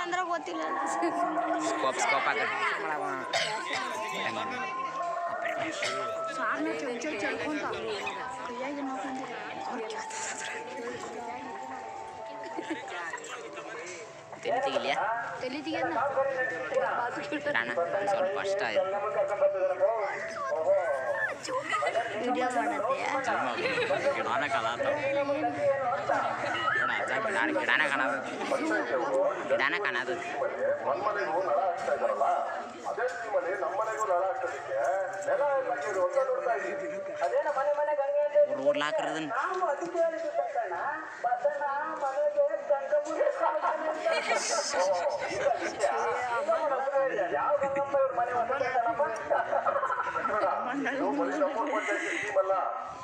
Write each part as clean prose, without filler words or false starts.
ಅಂದ್ರೆ ಗೊತ್ತಿಲ್ಲ scope scope ಆಗ ಸಾರ್ನ ಚಳ್ಕೊಂತ ಕೈಯಾಗಿ ತಲೆ ತೆಗಿಲಿಯಾ ತಲೆ ತೆಗಿಯೋಣ ಕಾಣ ಸ್ವಲ್ಪ ಕಷ್ಟ ಆಯ್ತು ವಿಡಿಯೋ ಮಾಡತ್ತೆ ಗಿಡಾನ ಕಾಣತ್ತ ಗಿಡಾನ ಕಾಣದ ಗಿಡಾನ ಕಾಣದ ರೋಡ್ ಹಾಕಿರೋದನ್ನ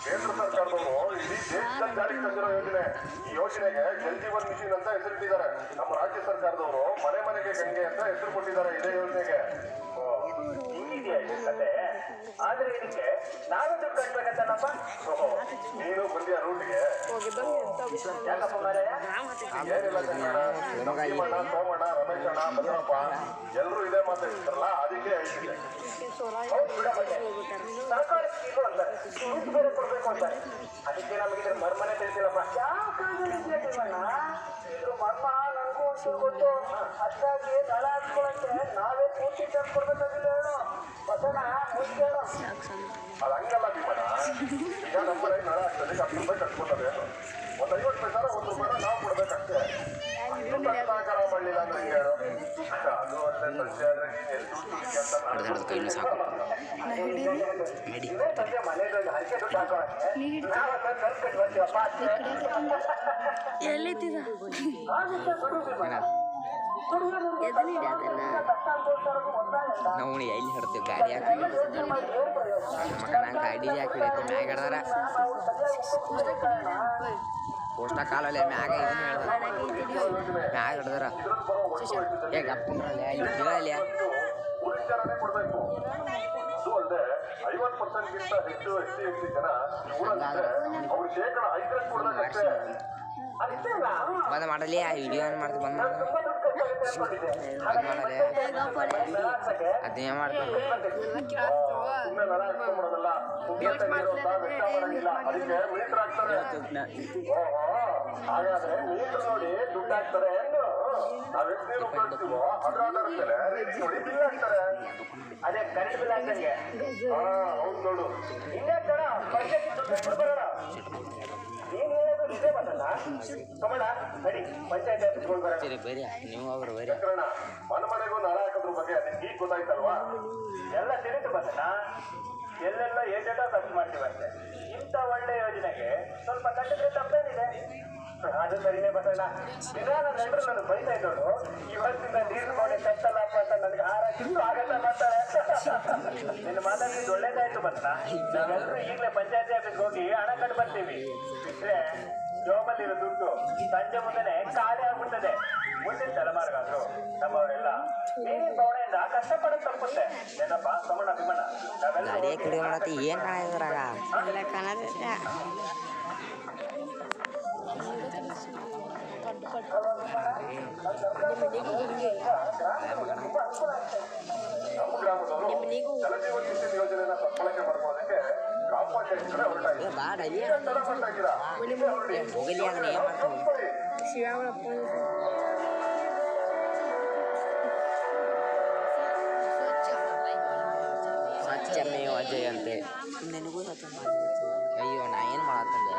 ಕೇಂದ್ರ ಸರ್ಕಾರದವರು ಇಡೀ ದೇಶದಲ್ಲಿ ಜಾರಿಗೆ ತಂದಿರೋ ಯೋಜನೆ. ಈ ಯೋಜನೆಗೆ ಜಲ್ ಜೀವನ್ ಮಿಷನ್ ಅಂತ ಹೆಸರಿಟ್ಟಿದ್ದಾರೆ. ನಮ್ಮ ರಾಜ್ಯ ಸರ್ಕಾರದವರು ಮನೆ ಮನೆಗೆ ಗಂಗೆ ಅಂತ ಹೆಸರು ಕೊಟ್ಟಿದ್ದಾರೆ ಇದೇ ಯೋಜನೆಗೆ. ಆದ್ರೆ ಇದಕ್ಕೆ ನಾವೇ ದುಡ್ಡು ಕಟ್ಬೇಕಂತನಪ್ಪ. ನೀನು ಬಂದಿಯ ರೂಟ್ಗೆ ಏನಿಲ್ಲ ಸೋಮಣ್ಣ ರಮೇಶಣ್ಣ ಭದ್ರಪ್ಪ ಎಲ್ಲರೂ ಇದೇ ಮಾತಾಡ್ತಾರಲ್ಲ ಅದಕ್ಕೆ ಹೇಳ್ತಿದ್ದೆ. ಸರ್ಕಾರ ಸ್ಕೀಮು ಅಂತಾರೆ ದುಡ್ಡು ಬೇರೆ ಕೊಡ್ಬೇಕು ಅಂತಾರೆ. ಅದಕ್ಕೆ ನಮಗಿದ್ರೆ ಮರ್ಮನೆ ತಿಳಿಸಿಲ್ಲಪ್ಪ. ಯಾವ ಕಾಲದಲ್ಲಿ ಇದು ಮರ್ಮ ನನಗೂ ಒಂದು ಗೊತ್ತು. ಅಷ್ಟಾಗಿ ದಳ ಹಾಕ್ಕೊಳಕ್ಕೆ ನಾವೇ ಪೂರ್ತಿ ತಂದು ಕೊಡ್ಬೇಕಾಗಿಲ್ಲ ಹೇಳು ಬಸಣ್ಣ ಮುಂಚೆ ಹೇಳು. ಅದು ಹಂಗಲ್ಲ ಭೀಮಣ್ಣ. ಈಗ ನಮ್ಮ ಮನೆಗೆ ನಳ ಆಗ್ತದೆ 10 ರೂಪಾಯಿ ಕಟ್ಕೊತಾರೆ. ಒಂದು 50 ಪೈಸೆ ₹1 ನಾವು ಕೊಡ್ಬೇಕಷ್ಟೇ. ಸಹಕಾರ ಮಾಡಲಿಲ್ಲ ಅಂದ್ರೆ ಹಿಂಗೆ ಹೇಳು. ಅದು ಅಲ್ಲೇ ಸಂಜೆ ಆದ್ರೆ ಕೈಲಿ ಸಾಕು ಮೇಡಿ ಎಲ್ಲಿದ್ದ ನಾವು ಎಲ್ಲಿ ಹಿಡ್ತೀವಿ ಗಾಡಿ ಹಾಕಿ ಮಕ್ಕ ನಂಗೆ ಗಾಡಿ ಹಾಕಿ ಹಿಡಿಯತ್ತೆ ಮ್ಯಾಗ ಹಿಡ್ದಾರ ಪೋಸ್ಟ ಕಾಲಲ್ಲಿ ಮ್ಯಾಗ ಇದನ್ನ ಹಿಡ್ದಾರ ಮ್ಯಾಗ ಹಿಡ್ದಾರ ಏ ಗಪ್ಪಲ್ಲಿ ಇಲ್ಲಿ ಕೊಡ್ಬೇಕು. ಅದು ಅಲ್ಲದೆ 50%ಗಿಂತ ಹೆಚ್ಚು SC ಜನ ಊರಲ್ಲಿದ್ರೆ ಅವ್ರು ಶೇಕಡ 5 ಕೊಡ್ಬೇಕಷ್ಟೇ. ಬಂದ್ ಮಾಡಲಿ ಆ ವಿಡಿಯೋ ಏನು ಮಾಡ್ತೀವಿ ಬಂದ್ ಮಾಡಲಿ ಅದೇನು ಮಾಡ್ತೀವಿ ಸುಮ್ಮನೆ ನಳ ಹಾಕ್ಕೊಂಡ್ಬಿಡೋದಲ್ಲ. ಅದಕ್ಕೆ ಮೀಟರ್ ಹಾಕ್ತಾರೆ. ಹಾಗಾದ್ರೆ ಮೀಟರ್ ನೋಡಿ ದುಡ್ಡು ಹಾಕ್ತಾರೆ. ನಾವ್ ಎಷ್ಟು ನೀರು ಉಪಯೋಗಿಸ್ತೀವೋ ಅದ್ರ ಆಧಾರದ ಮೇಲೆ ರೇಟಿಂಗ್ ನೋಡಿ ಬಿಲ್ ಹಾಕ್ತಾರೆ. ಅದೇ ಕರೆಂಟ್ ಬಿಲ್ ಹಾಕಂಗೆ. ಹೌದು ನೋಡು. ಇಲ್ಲೇ ತರ ಬರೋಣ. ನೀನು ಹೇಳೋದು ನಿಜೇ ಬರ್ತಲ್ಲ ಕಮಲ ನಡಿ ಪಂಚಾಯತ್ ಆಫೀಸ್ಕೊಂಡು ಬರೋಣ. ಬೇರೆ ನೀವು ಅವರು ಬೇರೆ ಮನೆ ಮನೆಗೂ ನಳ ಹಾಕೋದ್ರ ಬಗ್ಗೆ ಅದಕ್ಕೆ ಈಗ ಗೊತ್ತಾಯ್ತಲ್ವಾ? ಎಲ್ಲ ತಿಳಿದು ಬರ್ತಲ್ಲ ಎಲ್ಲೆಲ್ಲ ಏಜೆಂಟ ಖರ್ಚು ಮಾಡ್ತೀವಂತೆ. ಇಂಥ ಒಳ್ಳೆ ಯೋಜನೆಗೆ ಸ್ವಲ್ಪ ಕಟ್ಟಿದ್ರೆ ತಪ್ಪೇನಿದೆ. ಅದು ಸರಿನೇ ಬಸಣ್ಣ. ನಿಧಾನ ನೆಂಡ್ರು ನಾನು ಬೈತಾ ಇದ್ದೋಳು ಇವತ್ತಿಂದ ನೀರು ನೋಡಿ ಕಟ್ಟಲ್ಲಪ್ಪ ಅಂತ ನನಗೆ ಹಾರಾಕಿತ್ತು ಆಗಲ್ಲ ಮಾತಾಡ. ನಿನ್ನ ಮಾತಾಡಿದ್ದು ಒಳ್ಳೇದಾಯ್ತು ಬಸಣ್ಣ. ನಾವೆಲ್ಲರೂ ಈಗಲೇ ಪಂಚಾಯತಿ ಆಫೀಸ್ಗೆ ಹೋಗಿ ಹಣ ಕಟ್ಟು ಬರ್ತೀವಿ. ಇದ್ರೆ ಜೋಬಲ್ಲಿರೋ ದುಡ್ಡು ಸಂಜೆ ಮುಂದೆನೆ ಖಾಲಿ ಆಗ್ಬಿಡ್ತದೆ. ಮುಂದಿನ ತಲೆಮಾರಿಗಾದ್ರು ನಮ್ಮವರೆಲ್ಲ ನೀರಿನ ಬವಣೆಯಿಂದ ಕಷ್ಟಪಡೋದು ತಪ್ಪುತ್ತೆ. ಏನಪ್ಪ ಸೋಮಣ್ಣ ಭೀಮಣ್ಣ ನಾವೆಲ್ಲ ಏನ್ ಕಾಣಿದ್ರಾಗ ನಮ್ಮ ಗ್ರಾಮದವರು ಜಲಜೀವನ್ ಮಿಷನ್ ಯೋಜನೆನ ಸಫಲತೆ ಮಾಡ್ಕೊಳ್ಳೋದಕ್ಕೆ ಗ್ರಾಮ ಪಂಚಾಯತ್ ಕಡೆ ಹೊರಟಾಗಿದ್ದೀರಾ. ಹೋಗಲಿ ಅದನ್ನ ಏನ್ ಮಾಡ್ತೀವಿ ಸ್ವಚ್ಛಮೇವ ಜಯಂತೆ. ಅಯ್ಯೋ ನಾ ಏನು ಮಾಡತ್ತಂದೆ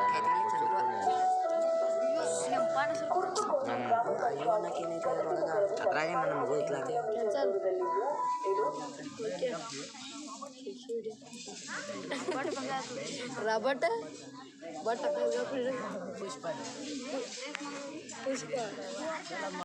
ಅದ್ರಾಗೆ ನನ್ನ ಮಗು ಇತ್ಲ ರಬಟ್ ಬಟ್ ಪುಷ್ಪ